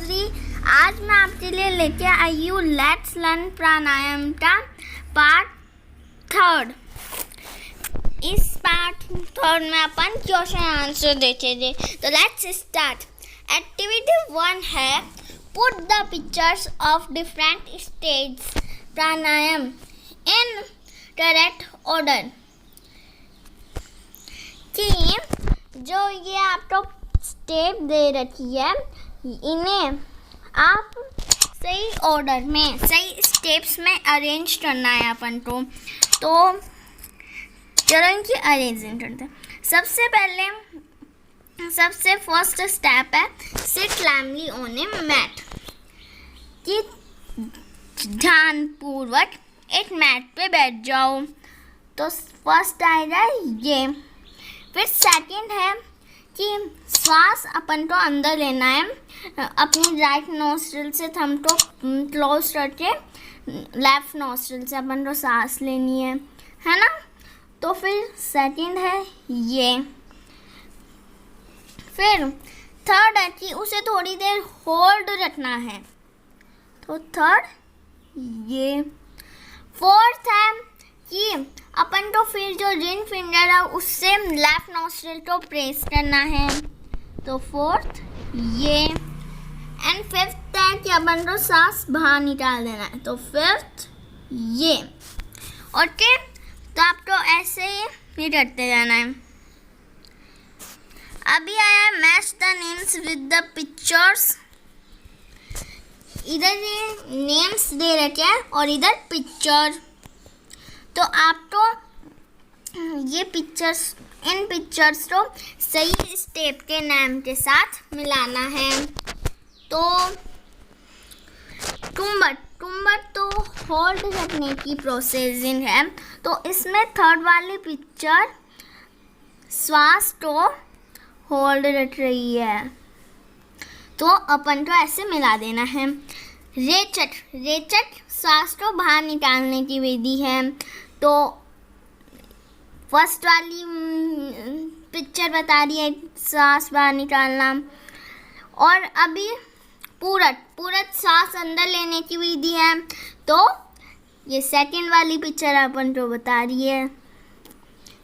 जी, आज मैं आपके लिए लेके आई हूँ लेट्स लर्न प्राणायाम का पार्ट 3। इस पार्ट 3 में अपन क्वेश्चन आंसर देखेंगे। तो लेट्स स्टार्ट। एक्टिविटी 1 है put the pictures of different states pranayama in correct order. कि जो ये आपको स्टेप दे रखी है इन्हें आप सही ऑर्डर में सही स्टेप्स में अरेंज करना है अपन को। तो चलो इनकी अरेंजमेंट करते हैं। सबसे फर्स्ट स्टेप है सिट क्लैमली ऑन ए मैट। कि ध्यानपूर्वक एक मैट पे बैठ जाओ। तो फर्स्ट आएगा ये। फिर सेकंड है कि श्वास अपन को अंदर लेना है, अपनी राइट नोस्ट्रिल से थंब को क्लोज करके लेफ्ट नोस्ट्रिल से अपन को सांस लेनी है ना। तो फिर सेकंड है ये। फिर थर्ड है कि उसे थोड़ी देर होल्ड रखना है। तो थर्ड ये। फोर्थ है कि अपन को फिर जो रिंग फिंगर है उससे लेफ्ट नोस्ट्रिल को प्रेस करना है। तो फोर्थ ये। एंड फिफ्थ है कि अपन को सांस बाहर निकाल देना है। तो फिफ्थ ये। ओके, तो आपको ऐसे ही करते जाना है। अभी आया match the names with the pictures. इधर ये नेम्स दे रखे हैं और इधर पिक्चर। तो आपको ये इन पिक्चर्स को सही स्टेप के नाम के साथ मिलाना है। तो टुम्बर तो होल्ड रखने की प्रोसेसिंग है। तो इसमें थर्ड वाली पिक्चर श्वास को होल्ड रख रही है। तो अपन को ऐसे मिला देना है। रेचक सांस को बाहर निकालने की विधि है। तो फर्स्ट वाली पिक्चर बता रही है सांस बाहर निकालना। और अभी पूरक सांस अंदर लेने की विधि है। तो ये सेकंड वाली पिक्चर अपन को बता रही है।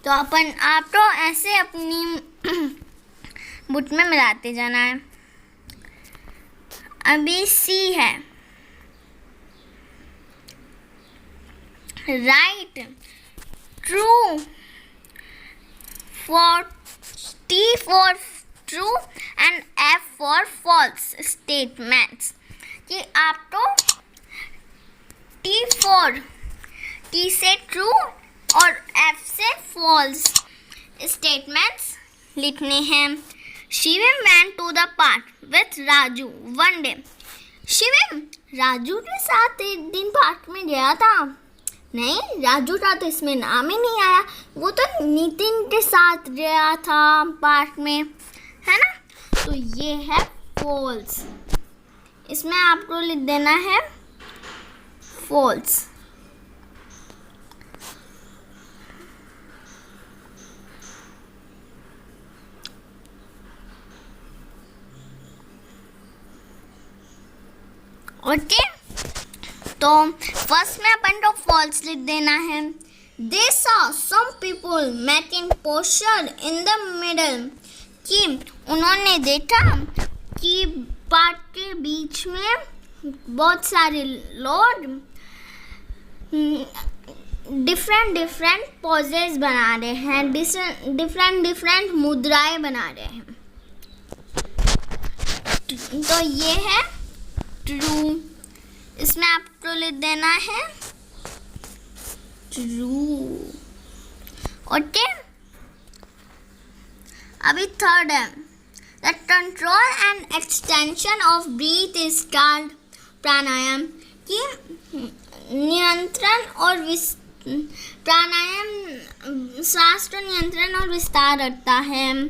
तो आपको ऐसे अपनी बुट में मिलाते जाना है। अभी सी है right, true, T for true and F for false statements। कि आपको T से true और F से false statements लिखने हैं। Shivam went to the park with Raju one day। Shivam Raju के साथ एक दिन पार्क में गया था। नहीं, राजू का तो इसमें नाम ही नहीं आया। वो तो नितिन के साथ गया था पार्क में, है ना। तो ये है फॉल्स। इसमें आपको लिख देना है फॉल्स। ओके, तो फर्स्ट में अपन को फॉल्स लिख देना है। They saw some people making posture in the middle। कि उन्होंने देखा कि पार्क के बीच में बहुत सारे लोग डिफरेंट पोजेस बना रहे हैं, डिफरेंट मुद्राएं बना रहे हैं। तो ये है ट्रू। इसमें आपको लिख देना है ट्रू। ओके, अभी थर्ड है the control and extension of breath is called pranayama. कि नियंत्रण और प्राणायाम श्वास को नियंत्रण और विस्तार रखता है।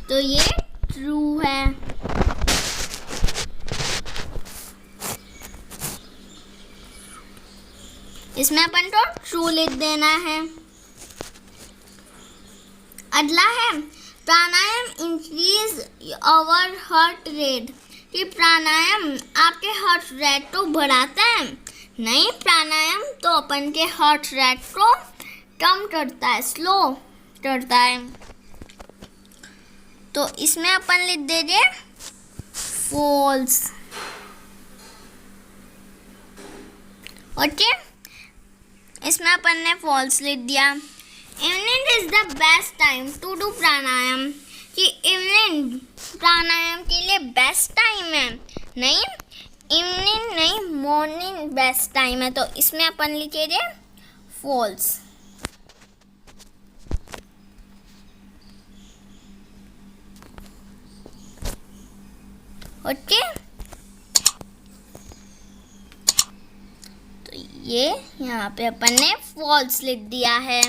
तो ये ट्रू है। इसमें अपन को ट्रू लिख देना है। अगला है प्राणायाम इंक्रीज आवर हार्ट रेट। कि प्राणायाम आपके हार्ट रेट को बढ़ाता है? नहीं, प्राणायाम तो अपन के हार्ट रेट को कम करता है, स्लो करता है। तो इसमें अपन लिख देंगे फॉल्स। ओके, इसमें अपन ने फॉल्स लिख दिया। Evening is the best time to do pranayama, कि इवनिंग प्राणायाम के लिए बेस्ट टाइम है? नहीं, इवनिंग नहीं, मॉर्निंग बेस्ट टाइम है। तो इसमें अपन लिखेंगे फॉल्स। ओके, तो ये यहाँ पे अपन ने फॉल्स लिख दिया है।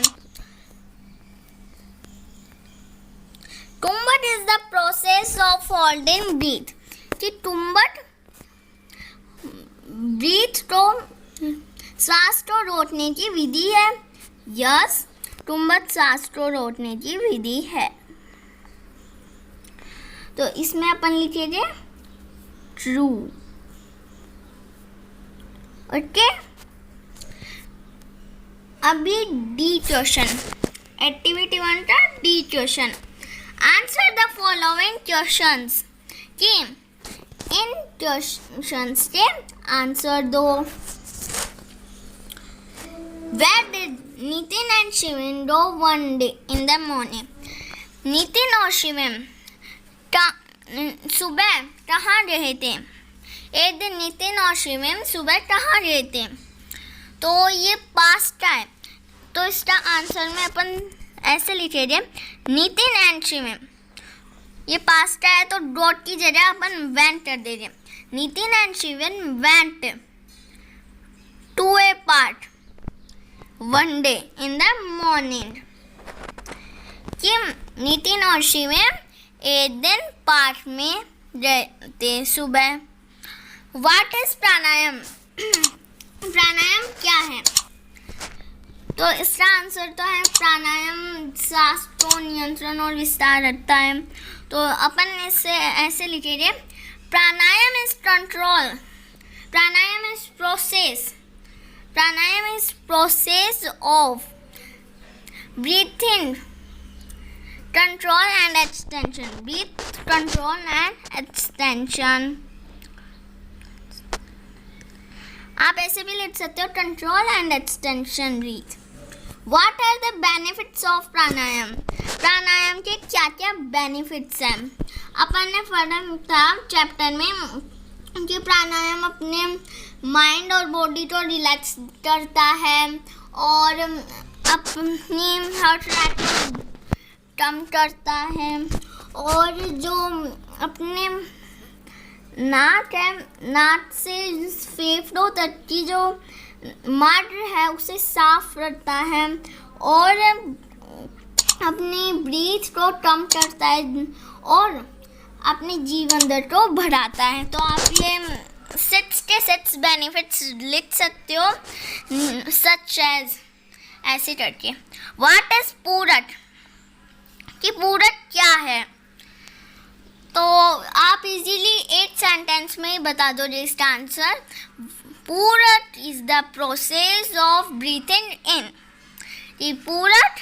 तुम्बट is the process of holding breath, कि तुम्बट ब्रीथ को, सांस को रोकने की विधि है। यस, तुम्बट सांस को रोकने की विधि है। तो इसमें अपन लिखेंगे ट्रू। ओके, अभी डी क्वेश्चन, एक्टिविटी 1 का D question. Answer the following questions, कि इन क्वेश्चंस के आंसर दो। Where did Nitin and Shivin go one day in the morning? Nitin और शिविन सुबह कहाँ गए थे? एक दिन नितिन और शिविन सुबह कहाँ गए थे? तो ये पास्ट है, तो इसका आंसर में अपन ऐसे लिखेंगे नितिन एंड शिविन। ये पास्ट है तो डॉट की जगह अपन वेंट कर देंगे। Nitin and Shivin went to a park one day in the morning, कि नितिन और शिविन एक दिन पार्क में गए थे सुबह। व्हाट इज प्राणायाम? प्राणायाम क्या है? तो इसका आंसर तो है प्राणायाम सांस को नियंत्रण और विस्तार रखता है। तो अपन इसे ऐसे लिखेंगे pranayama is control, pranayama is process, pranayama is process of breathing control and extension, breath control and extension. आप ऐसे भी लिख सकते हो control and extension breath. What are the benefits of pranayama? Pranayama के क्या क्या बेनिफिट्स हैं? अपन ने पढ़ा था चैप्टर में कि प्राणायाम अपने माइंड और बॉडी को रिलैक्स करता है और अपनी हार्ट रेट को कम करता है, और जो अपने नाक है, नाक से फेफड़ों तक की जो मर्द है उसे साफ रखता है और अपनी ब्रीथ को कम करता है और अपने जीवन दर को बढ़ाता है। तो आप ये 6 के 6 बेनिफिट्स लिख सकते हो, सच एज ऐसे करके। व्हाट इज पूरक? कि पूरक क्या है? तो आप इजीली 8 सेंटेंस में ही बता दो इसका answer. Purak is the process of breathing in, कि पूरक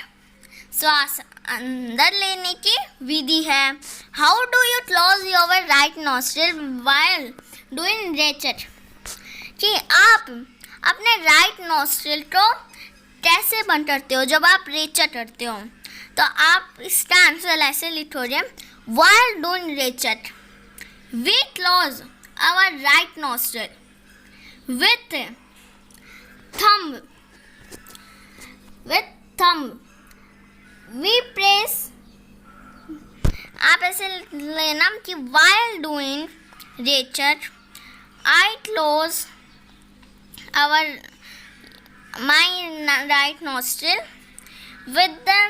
श्वास अंदर लेने की विधि है। How do you close your right nostril while doing rechak? कि आप अपने राइट नॉस्ट्रिल को कैसे बंद करते हो जब आप रेचर करते हो? तो आप इसका आंसर ऐसे लिखोगे while doing research, we close our right nostril with thumb. We press. आप ऐसे लेना कि while doing research, I close my right nostril with the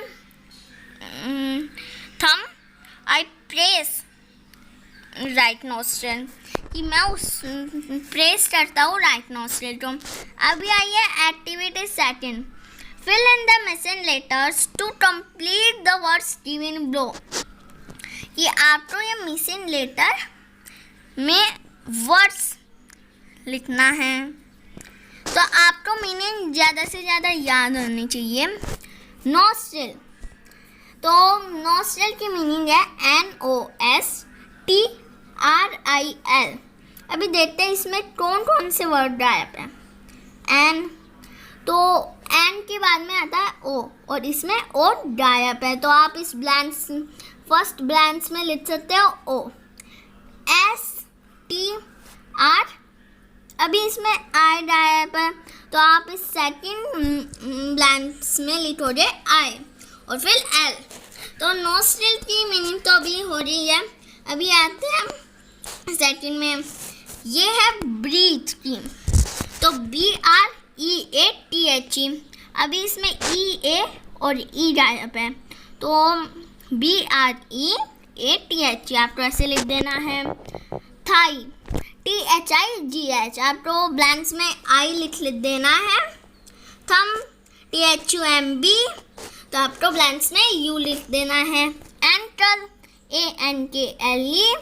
thumb. I press right nostril, कि मैं उस प्रेस करता हूँ राइट नॉस्ट्रिल को। अभी आइए activity 2, fill in the missing letters to complete the words given below, कि आपको ये मिसिंग लेटर में वर्ड्स लिखना है। तो आपको मीनिंग ज़्यादा से ज़्यादा याद होनी चाहिए। नॉस्ट्रिल, तो नॉस्ट्रिल की मीनिंग है NOSTRIL। अभी देखते हैं इसमें कौन कौन से वर्ड गायब है। एन, तो एन के बाद में आता है ओ, और इसमें ओ गायब है, तो आप इस ब्लैंक्स, फर्स्ट ब्लैंक्स में लिख सकते हो ओ। STR, अभी इसमें आई गायब है, तो आप इस सेकंड ब्लैंक्स में लिखोगे आई, और फिर एल। तो नॉस्ट्रिल की मीनिंग तो अभी हो रही है। अभी आते हैं सेकंड में, ये है ब्रीथ की, तो BREATHE। अभी इसमें EA और E गायब है, तो BREATHE आपको ऐसे लिख देना है। थाई, THIGH, आपको ब्लैंक्स में आई लिख देना है। थम, THUMB, तो आपको ब्लैंक्स में यू लिख देना है। एंकल, ANKLE,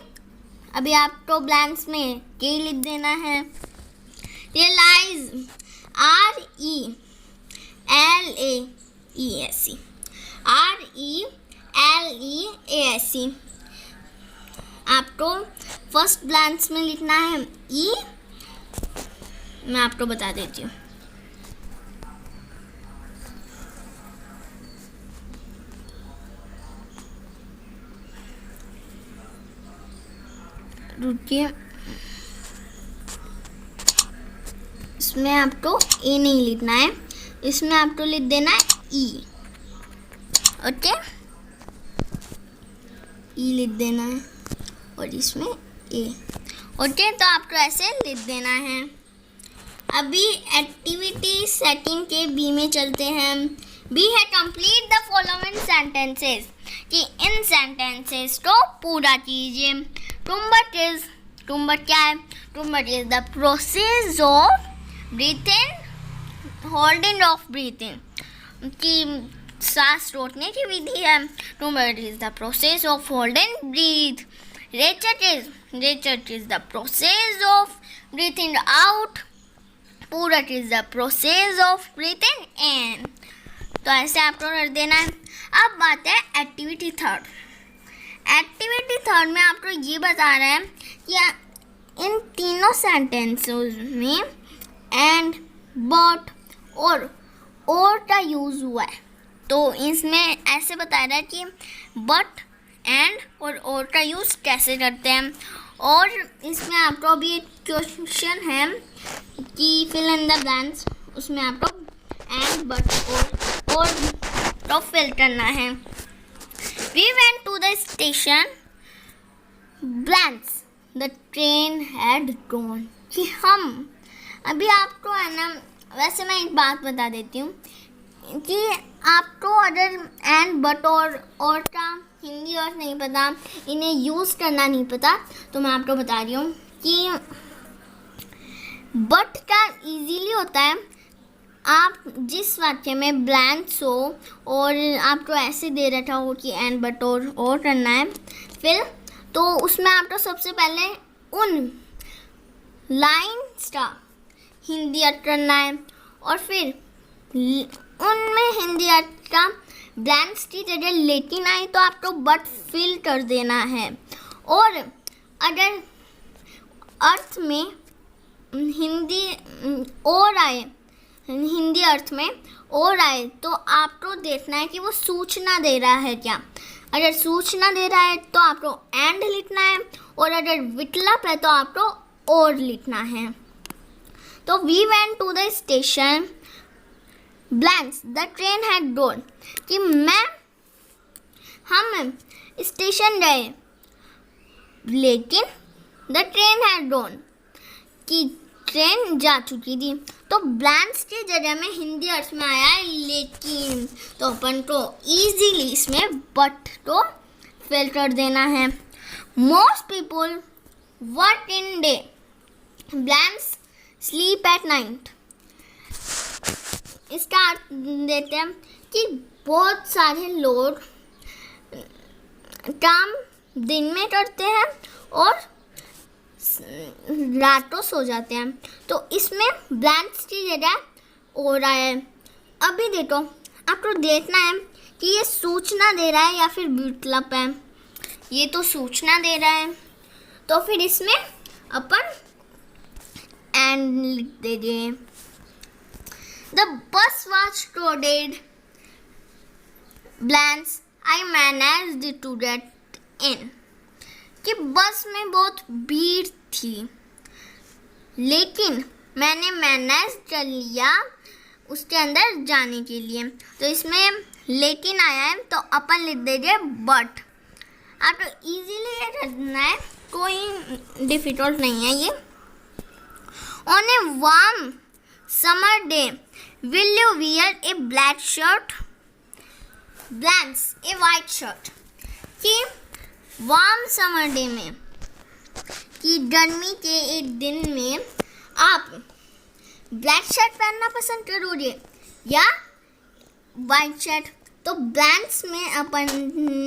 अभी आपको ब्लैंक्स में के लिख देना है। रियलाइज, RELAESE, आपको फर्स्ट ब्लैंक्स में लिखना है ई। मैं आपको बता देती हूँ। रुकिए, इसमें आपको ए नहीं लिखना है, इसमें आपको लिख देना है ई। ओके, ई लिख देना है और इसमें ए। ओके, तो आपको ऐसे लिख देना है। अभी एक्टिविटी सेटिंग के बी में चलते हैं। बी है कंप्लीट द फॉलोइंग सेंटेंसेस, कि इन सेंटेंसेस को पूरा कीजिए। टुम्बट क्या है? टुम्बट is the process of breathing, holding of breathing, कि सांस रोकने की विधि है। टुम्बट is the process of holding breath. Rechak is the process of breathing out. Purak is the process of breathing in. तो ऐसे आपको कर देना है। अब बात है एक्टिविटी थर्ड। एक्टिविटी थर्ड में आपको ये बता रहा है कि इन तीनों सेंटेंसेस में एंड, बट और का यूज़ हुआ है। तो इसमें ऐसे बता रहा है कि बट, एंड और का यूज़ कैसे करते हैं। और इसमें आपको अभी एक क्वेश्चन है कि फिल इन द ब्लैंक्स, उसमें आपको एंड, बट और तो फिल करना है। We went to the station, blanks, the train had gone। कि हम, अभी आपको है ना, वैसे मैं एक बात बता देती हूँ कि आपको अगर एंड, बट और का हिंदी और नहीं पता, इन्हें यूज़ करना नहीं पता, तो मैं आपको बता रही हूँ कि बट का इजीली होता है। आप जिस वाक्य में ब्लैंक्स हो और आपको ऐसे दे रखा हो कि एंड, बट और करना है फिर, तो उसमें आपको सबसे पहले उन लाइन्स का हिंदी अर्थ करना है, और फिर उनमें हिंदी अर्थ का ब्लैंक्स की जगह लेकिन आए तो आपको बट फिल कर देना है। और अगर अर्थ में हिंदी और आए, हिंदी अर्थ में और आए, तो आपको देखना है कि वो सूचना दे रहा है क्या। अगर सूचना दे रहा है तो आपको एंड लिखना है, और अगर विकल्प है तो आपको और लिखना है। तो we went to the station, blanks, the train had gone, कि हम स्टेशन गए लेकिन द ट्रेन हैड गॉन, कि ट्रेन जा चुकी थी। तो ब्लैंक्स की जगह में हिंदी अर्थ में आया है लेकिन, तो अपन को इजीली इसमें बट को फिल कर देना है। Most people work in day, blanks sleep at night. इसका अर्थ देते हैं कि बहुत सारे लोग काम दिन में करते हैं और रातों सो जाते हैं। तो इसमें ब्लैंक्स की जगह हो रहा है। अभी देखो, आपको देखना है कि ये सूचना दे रहा है या फिर विकल्प है। ये तो सूचना दे रहा है, तो फिर इसमें अपन एंड लिख दीजिए। The bus was crowded, blanks I managed to get in. कि बस में बहुत भीड़ थी, लेकिन मैंने मैनेज कर लिया उसके अंदर जाने के लिए। तो इसमें लेकिन आया है, तो अपन लिख देंगे बट। आपको इजीली ये करना है, कोई डिफिकल्ट नहीं है ये। On a warm summer day will you wear A black shirt, blanks A white shirt. कि वार्म समर डे में, कि गर्मी के एक दिन में आप ब्लैक शर्ट पहनना पसंद करोगे या वाइट शर्ट। तो ब्लैंक्स में अपन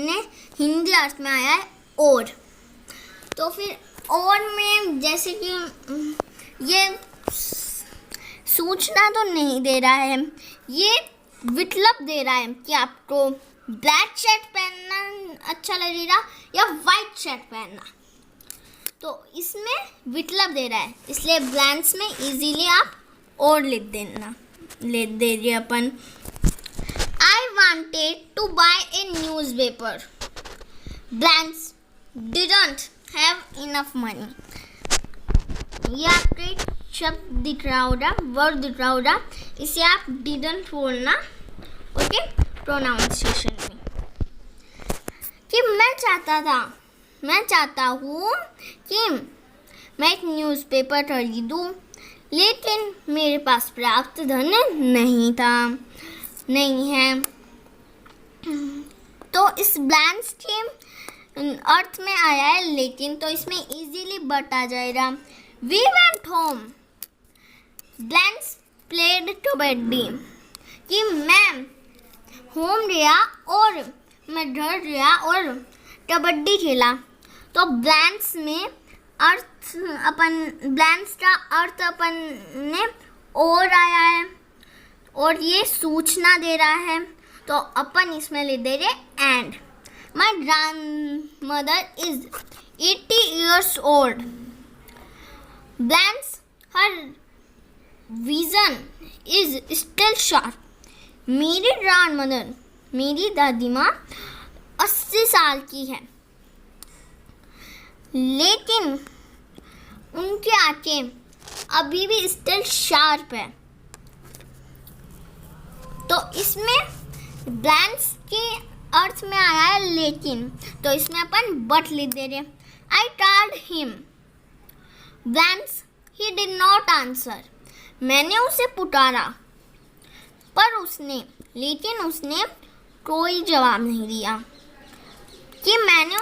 ने हिंदी अर्थ में आया है और। तो फिर और में जैसे कि ये सूचना तो नहीं दे रहा है, ये विकल्प दे रहा है कि आपको ब्लैक शर्ट पहनना अच्छा लगेगा या वाइट शर्ट पहनना। तो इसमें विकल्प दे रहा है, इसलिए ब्लैंक्स में इजीली आप और लिख दीजिए अपन। I wanted to buy a newspaper, blanks didn't have enough money. ये आपके शब्द दिख रहा होगा, वर्ड दिख रहा होगा, इसे आप डिडंट बोलना, ओके, प्रोनाउंसिएशन में। कि मैं चाहता हूँ कि मैं एक न्यूज़पेपर खरीदूँ, लेकिन मेरे पास पर्याप्त धन नहीं है। तो इस ब्लैंक्स के अर्थ में आया है लेकिन, तो इसमें इजीली बट आ जाएगा। We went home, blanks played kabaddi. कि मैं होम गया और मैं घर गया और कबड्डी खेला। तो ब्लैंक्स में अर्थ ब्लैंक्स का अर्थ अपन ने और आया है और ये सूचना दे रहा है, तो अपन इसमें ले देंगे and. My grand mother is 80 years old, blanks her vision is still sharp. मेरी ग्रैंड मदर, मेरी दादी माँ 80 साल की है, लेकिन उनकी आंखें अभी भी स्टिल शार्प है। तो इसमें ब्लैंक्स के अर्थ में आया है लेकिन, तो इसमें अपन बट लिख दे रहे। I told him, blanks he did not answer. मैंने उसे पुकारा पर उसने कोई जवाब नहीं दिया। कि मैंने,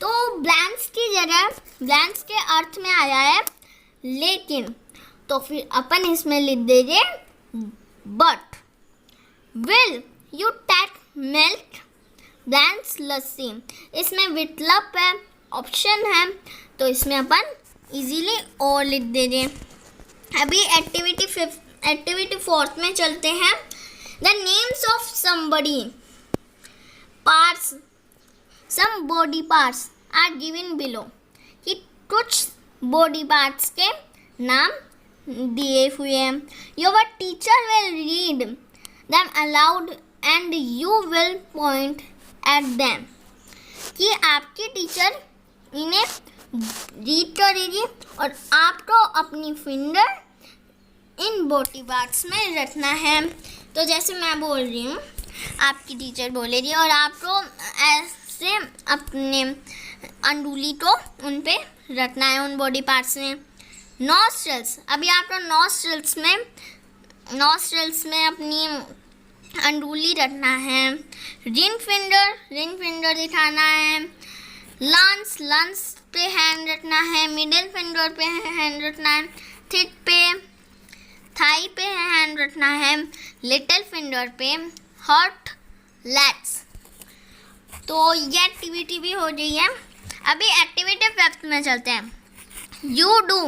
तो ब्लैंक्स की जगह ब्लैंक्स के अर्थ में आया है लेकिन, तो फिर अपन इसमें लिख देंगे but. Will you take milk, blanks lassi. इसमें विकल्प है, ऑप्शन है, तो इसमें अपन इजीली और लिख देंगे। अभी एक्टिविटी 4 में चलते हैं। The names of somebody parts, some body parts are given below. कि कुछ बॉडी पार्ट्स के नाम दिए हुए हैं। Your teacher will read them aloud and you will point at them. कि आपकी टीचर इन्हें रीड करेगी और आपको अपनी फिंगर इन बॉडी पार्ट्स में रखना है। तो जैसे मैं बोल रही हूँ, आपकी टीचर बोलेगी और आपको ऐसे अपने अंगुली को उन पे रखना है, उन बॉडी पार्ट्स में। नॉस्ट्रल्स, अभी आपको नॉस्ट्रल्स में अपनी अंगुली रखना है। रिंग फिंगर दिखाना है। लंस पे हैंड रखना है। मिडिल फिंगर पे हैंड रखना है। थिक पे, थाई पे हैंड रखना है। लिटिल फिंगर पे, हॉट लेग्स। तो ये एक्टिविटी भी हो गई है। अभी एक्टिविटी 5 में चलते हैं। यू डू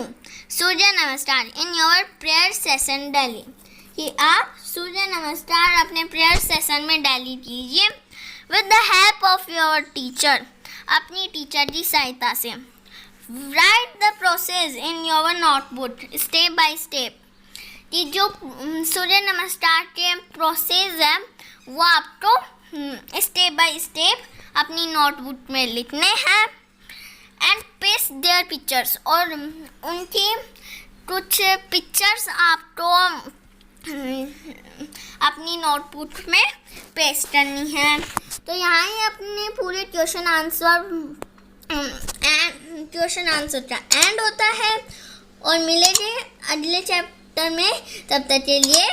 सूर्य नमस्कार in your prayer session daily, कि आप सूर्य नमस्कार अपने प्रेयर सेशन में डेली कीजिए with the help of your teacher, अपनी टीचर की सहायता से। Right the process in your notebook step by step, कि जो सूर्य नमस्कार के प्रोसेस है वो आपको स्टेप बाय स्टेप अपनी नोटबुक में लिखने हैं। एंड पेस्ट देयर पिक्चर्स, और उनकी कुछ पिक्चर्स आपको अपनी नोटबुक में पेस्ट करनी है। तो यहाँ ही अपने पूरे क्वेश्चन आंसर का एंड होता है, और मिलेंगे अगले चैप्टर में। तब तक के लिए